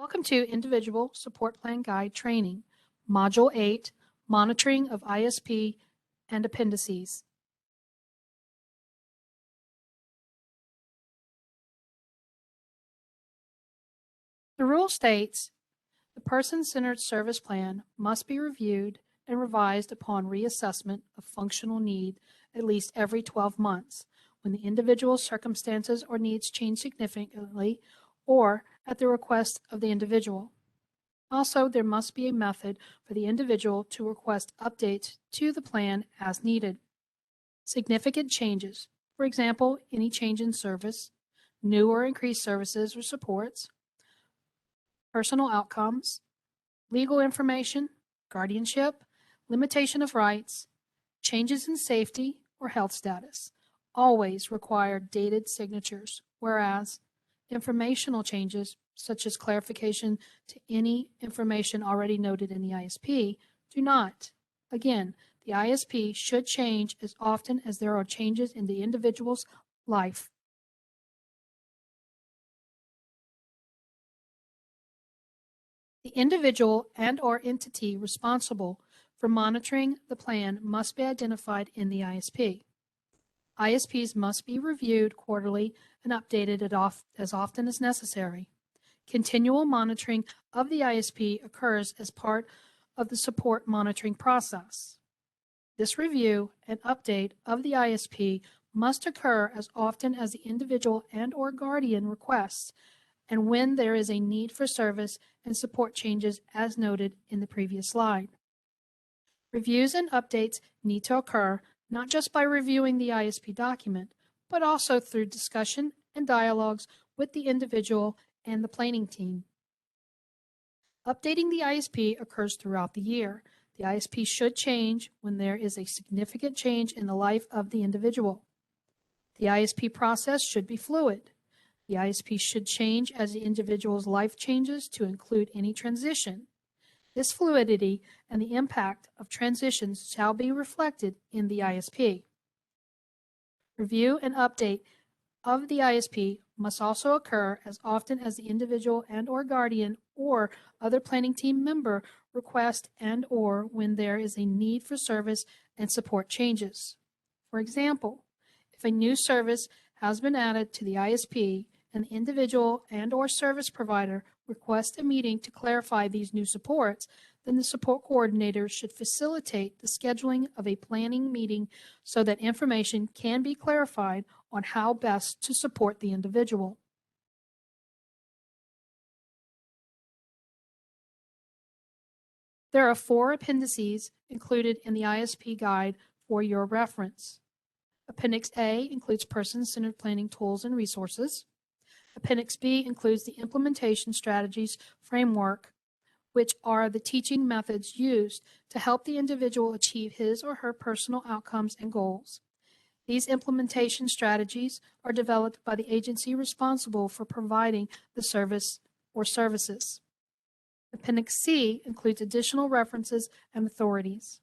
Welcome to Individual Support Plan Guide Training, Module 8, Monitoring of ISP and Appendices. The rule states, the person-centered service plan must be reviewed and revised upon reassessment of functional need at least every 12 months when the individual's circumstances or needs change significantly or at the request of the individual. Also, there must be a method for the individual to request updates to the plan as needed. Significant changes, for example, any change in service, new or increased services or supports, personal outcomes, legal information, guardianship, limitation of rights, changes in safety or health status, always require dated signatures, whereas informational changes, such as clarification to any information already noted in the ISP, do not. Again, the ISP should change as often as there are changes in the individual's life. The individual and/or entity responsible for monitoring the plan must be identified in the ISP. ISPs must be reviewed quarterly and updated as often as necessary. Continual monitoring of the ISP occurs as part of the support monitoring process. This review and update of the ISP must occur as often as the individual and/or guardian requests and when there is a need for service and support changes as noted in the previous slide. Reviews and updates need to occur not just by reviewing the ISP document, but also through discussion and dialogues with the individual and the planning team. Updating the ISP occurs throughout the year. The ISP should change when there is a significant change in the life of the individual. The ISP process should be fluid. The ISP should change as the individual's life changes to include any transition. This fluidity and the impact of transitions shall be reflected in the ISP. Review and update of the ISP must also occur as often as the individual and/or guardian or other planning team member request and/or when there is a need for service and support changes. For example, if a new service has been added to the ISP and the individual and/or service provider request a meeting to clarify these new supports, then the support coordinator should facilitate the scheduling of a planning meeting so that information can be clarified on how best to support the individual. There are 4 appendices included in the ISP guide for your reference. Appendix A includes person-centered planning tools and resources. Appendix B includes the implementation strategies framework, which are the teaching methods used to help the individual achieve his or her personal outcomes and goals. These implementation strategies are developed by the agency responsible for providing the service or services. Appendix C includes additional references and authorities.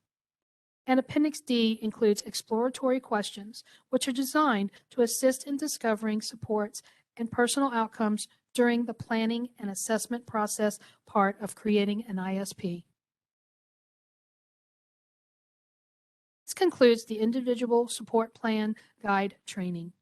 And Appendix D includes exploratory questions, which are designed to assist in discovering supports and personal outcomes during the planning and assessment process part of creating an ISP. This concludes the Individual Support Plan Guide training.